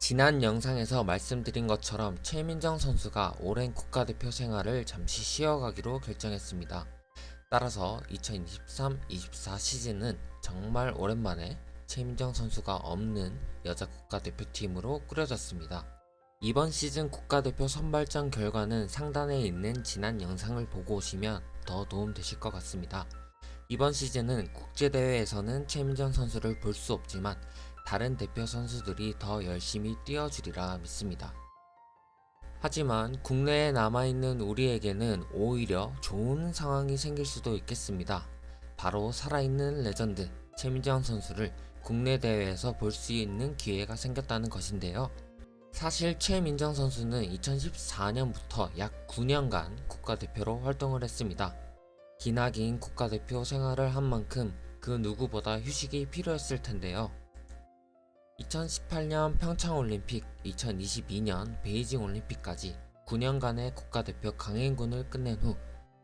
지난 영상에서 말씀드린 것처럼 최민정 선수가 오랜 국가대표 생활을 잠시 쉬어가기로 결정했습니다. 따라서 2023-24 시즌은 정말 오랜만에 최민정 선수가 없는 여자 국가대표팀으로 꾸려졌습니다. 이번 시즌 국가대표 선발전 결과는 상단에 있는 지난 영상을 보고 오시면 더 도움되실 것 같습니다. 이번 시즌은 국제대회에서는 최민정 선수를 볼 수 없지만 다른 대표 선수들이 더 열심히 뛰어주리라 믿습니다. 하지만 국내에 남아있는 우리에게는 오히려 좋은 상황이 생길 수도 있겠습니다. 바로 살아있는 레전드 최민정 선수를 국내 대회에서 볼 수 있는 기회가 생겼다는 것인데요. 사실 최민정 선수는 2014년부터 약 9년간 국가대표로 활동을 했습니다. 기나긴 국가대표 생활을 한 만큼 그 누구보다 휴식이 필요했을 텐데요. 2018년 평창올림픽, 2022년 베이징올림픽까지 9년간의 국가대표 강행군을 끝낸 후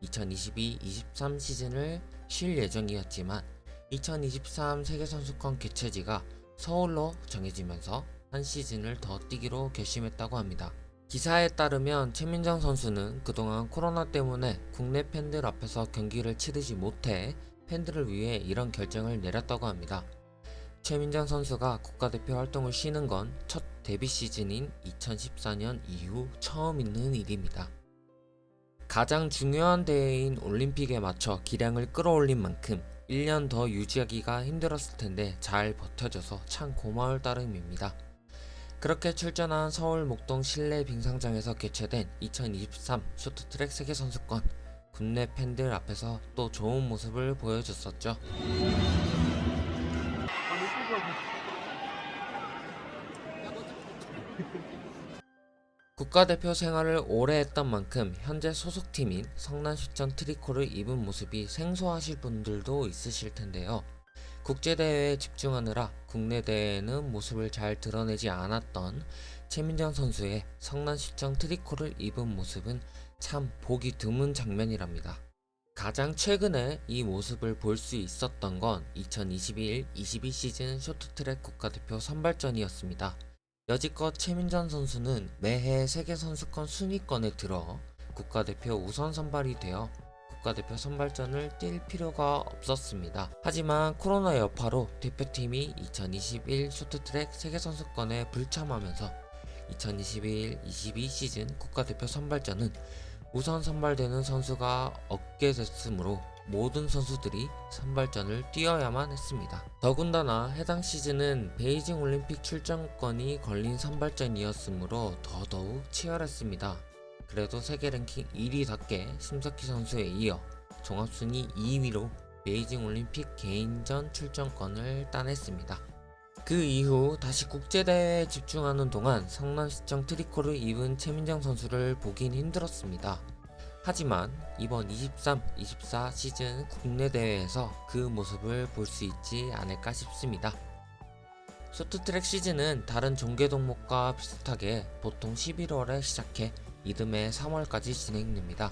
2022-23 시즌을 쉴 예정이었지만 2023 세계선수권 개최지가 서울로 정해지면서 한 시즌을 더 뛰기로 결심했다고 합니다. 기사에 따르면 최민정 선수는 그동안 코로나 때문에 국내 팬들 앞에서 경기를 치르지 못해 팬들을 위해 이런 결정을 내렸다고 합니다. 최민정 선수가 국가대표 활동을 쉬는 건 첫 데뷔 시즌인 2014년 이후 처음 있는 일입니다. 가장 중요한 대회인 올림픽에 맞춰 기량을 끌어올린 만큼 1년 더 유지하기가 힘들었을 텐데 잘 버텨줘서 참 고마울 따름입니다. 그렇게 출전한 서울 목동 실내 빙상장에서 개최된 2023 쇼트트랙 세계선수권, 국내 팬들 앞에서 또 좋은 모습을 보여줬었죠. 국가대표 생활을 오래 했던 만큼 현재 소속팀인 성남시청 트리코를 입은 모습이 생소하실 분들도 있으실 텐데요. 국제대회에 집중하느라 국내 대회에는 모습을 잘 드러내지 않았던 최민정 선수의 성남시청 트리코를 입은 모습은 참 보기 드문 장면이랍니다. 가장 최근에 이 모습을 볼 수 있었던 건 2021-22 시즌 쇼트트랙 국가대표 선발전이었습니다. 여지껏 최민정 선수는 매해 세계선수권 순위권에 들어 국가대표 우선 선발이 되어 국가대표 선발전을 뛸 필요가 없었습니다. 하지만 코로나 여파로 대표팀이 2021 쇼트트랙 세계선수권에 불참하면서 2021-22 시즌 국가대표 선발전은 우선 선발되는 선수가 없게 됐으므로 모든 선수들이 선발전을 뛰어야만 했습니다. 더군다나 해당 시즌은 베이징 올림픽 출전권이 걸린 선발전이었으므로 더더욱 치열했습니다. 그래도 세계 랭킹 1위답게 심석희 선수에 이어 종합순위 2위로 베이징 올림픽 개인전 출전권을 따냈습니다. 그 이후 다시 국제대회에 집중하는 동안 성남시청 트리코를 입은 최민정 선수를 보긴 힘들었습니다. 하지만 이번 23-24 시즌 국내 대회에서 그 모습을 볼 수 있지 않을까 싶습니다. 쇼트트랙 시즌은 다른 종계 종목과 비슷하게 보통 11월에 시작해 이듬해 3월까지 진행됩니다.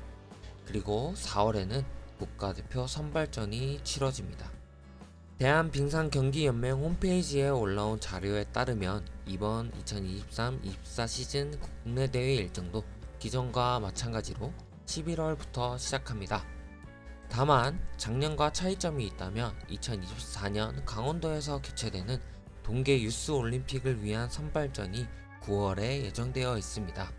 그리고 4월에는 국가대표 선발전이 치러집니다. 대한빙상경기연맹 홈페이지에 올라온 자료에 따르면 이번 2023-24 시즌 국내 대회 일정도 기존과 마찬가지로 11월부터 시작합니다. 다만 작년과 차이점이 있다면 2024년 강원도에서 개최되는 동계 유스 올림픽을 위한 선발전이 9월에 예정되어 있습니다.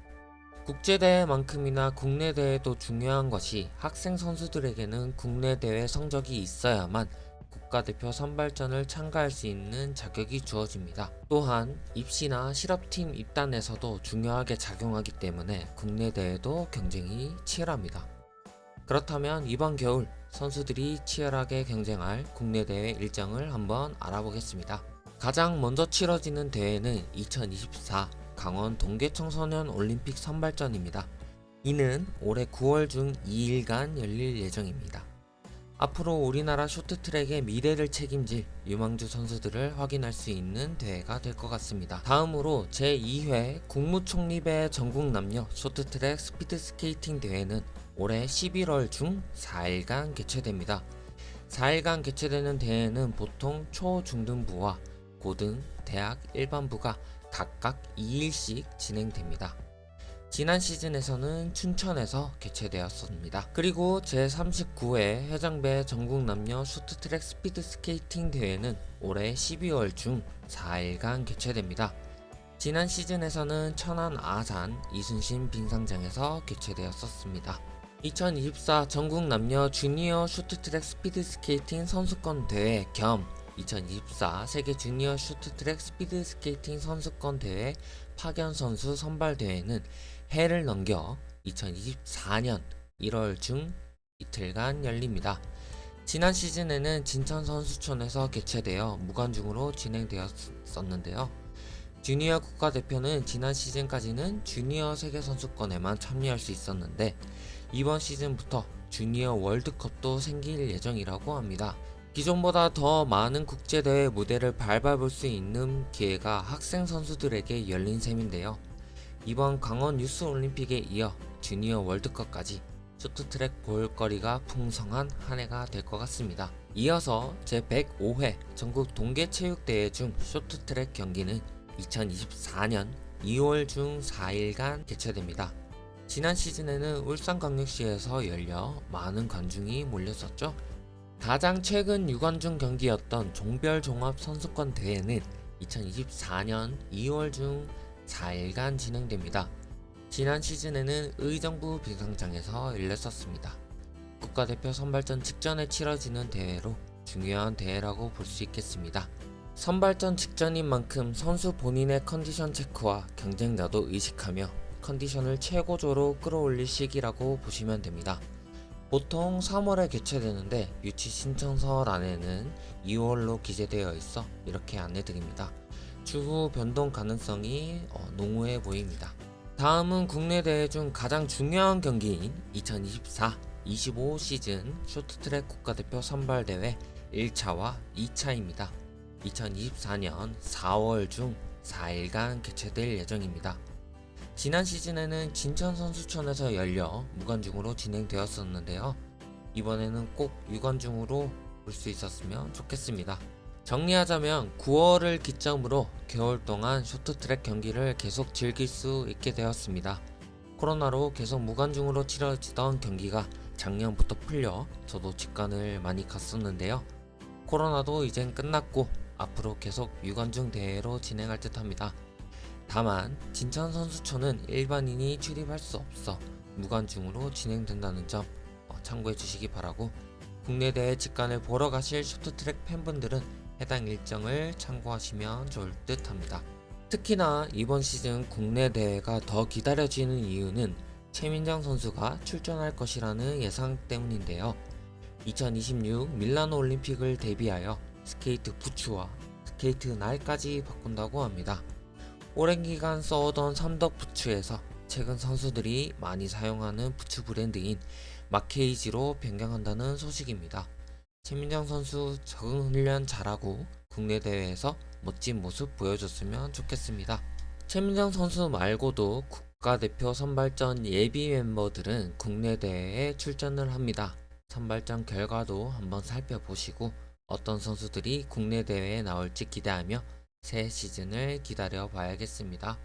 국제대회만큼이나 국내 대회도 중요한 것이 학생 선수들에게는 국내 대회 성적이 있어야만 국가대표 선발전을 참가할 수 있는 자격이 주어집니다. 또한 입시나 실업팀 입단에서도 중요하게 작용하기 때문에 국내 대회도 경쟁이 치열합니다. 그렇다면 이번 겨울 선수들이 치열하게 경쟁할 국내 대회 일정을 한번 알아보겠습니다. 가장 먼저 치러지는 대회는 2024 강원 동계청소년 올림픽 선발전입니다. 이는 올해 9월 중 2일간 열릴 예정입니다. 앞으로 우리나라 쇼트트랙의 미래를 책임질 유망주 선수들을 확인할 수 있는 대회가 될 것 같습니다. 다음으로 제2회 국무총리배 전국 남녀 쇼트트랙 스피드스케이팅 대회는 올해 11월 중 4일간 개최됩니다. 4일간 개최되는 대회는 보통 초, 중등부와 고등, 대학, 일반부가 각각 2일씩 진행됩니다. 지난 시즌에서는 춘천에서 개최되었습니다. 그리고 제39회 해장배 전국 남녀 쇼트트랙 스피드 스케이팅 대회는 올해 12월 중 4일간 개최됩니다. 지난 시즌에서는 천안 아산 이순신 빙상장에서 개최되었습니다. 2024 전국 남녀 주니어 쇼트트랙 스피드 스케이팅 선수권 대회 겸 2024 세계 주니어 쇼트트랙 스피드 스케이팅 선수권 대회 파견 선수 선발 대회는 해를 넘겨 2024년 1월 중 이틀간 열립니다. 지난 시즌에는 진천 선수촌에서 개최되어 무관중으로 진행되었었는데요. 주니어 국가대표는 지난 시즌까지는 주니어 세계선수권에만 참여할 수 있었는데 이번 시즌부터 주니어 월드컵도 생길 예정이라고 합니다. 기존보다 더 많은 국제대회 무대를 밟아볼 수 있는 기회가 학생 선수들에게 열린 셈인데요. 이번 강원 유스 올림픽에 이어 주니어 월드컵까지 쇼트트랙 볼거리가 풍성한 한 해가 될 것 같습니다. 이어서 제105회 전국 동계체육대회 중 쇼트트랙 경기는 2024년 2월 중 4일간 개최됩니다. 지난 시즌에는 울산광역시에서 열려 많은 관중이 몰렸었죠. 가장 최근 유관중 경기였던 종별종합선수권 대회는 2024년 2월 중 4일간 진행됩니다. 지난 시즌에는 의정부 빙상장에서 열렸었습니다. 국가대표 선발전 직전에 치러지는 대회로 중요한 대회라고 볼 수 있겠습니다. 선발전 직전인 만큼 선수 본인의 컨디션 체크와 경쟁자도 의식하며 컨디션을 최고조로 끌어올릴 시기라고 보시면 됩니다. 보통 3월에 개최되는데 유치 신청서란에는 2월로 기재되어 있어 이렇게 안내드립니다. 추후 변동 가능성이 농후해 보입니다. 다음은 국내 대회 중 가장 중요한 경기인 2024 25 시즌 쇼트트랙 국가대표 선발대회 1차와 2차입니다. 2024년 4월 중 4일간 개최될 예정입니다. 지난 시즌에는 진천 선수촌에서 열려 무관중으로 진행되었었는데요. 이번에는 꼭 유관중으로 볼 수 있었으면 좋겠습니다. 정리하자면 9월을 기점으로 겨울 동안 쇼트트랙 경기를 계속 즐길 수 있게 되었습니다. 코로나로 계속 무관중으로 치러지던 경기가 작년부터 풀려 저도 직관을 많이 갔었는데요. 코로나도 이젠 끝났고 앞으로 계속 유관중 대회로 진행할 듯 합니다. 다만 진천 선수촌은 일반인이 출입할 수 없어 무관중으로 진행된다는 점 참고해 주시기 바라고, 국내 대회 직관을 보러 가실 쇼트트랙 팬분들은 해당 일정을 참고하시면 좋을 듯 합니다. 특히나 이번 시즌 국내 대회가 더 기다려지는 이유는 최민정 선수가 출전할 것이라는 예상 때문인데요. 2026 밀라노 올림픽을 대비하여 스케이트 부츠와 스케이트 날까지 바꾼다고 합니다. 오랜 기간 써오던 삼덕 부츠에서 최근 선수들이 많이 사용하는 부츠 브랜드인 마케이지로 변경한다는 소식입니다. 최민정 선수 적응 훈련 잘하고 국내 대회에서 멋진 모습 보여줬으면 좋겠습니다. 최민정 선수 말고도 국가대표 선발전 예비 멤버들은 국내 대회에 출전을 합니다. 선발전 결과도 한번 살펴보시고 어떤 선수들이 국내 대회에 나올지 기대하며 새 시즌을 기다려 봐야겠습니다.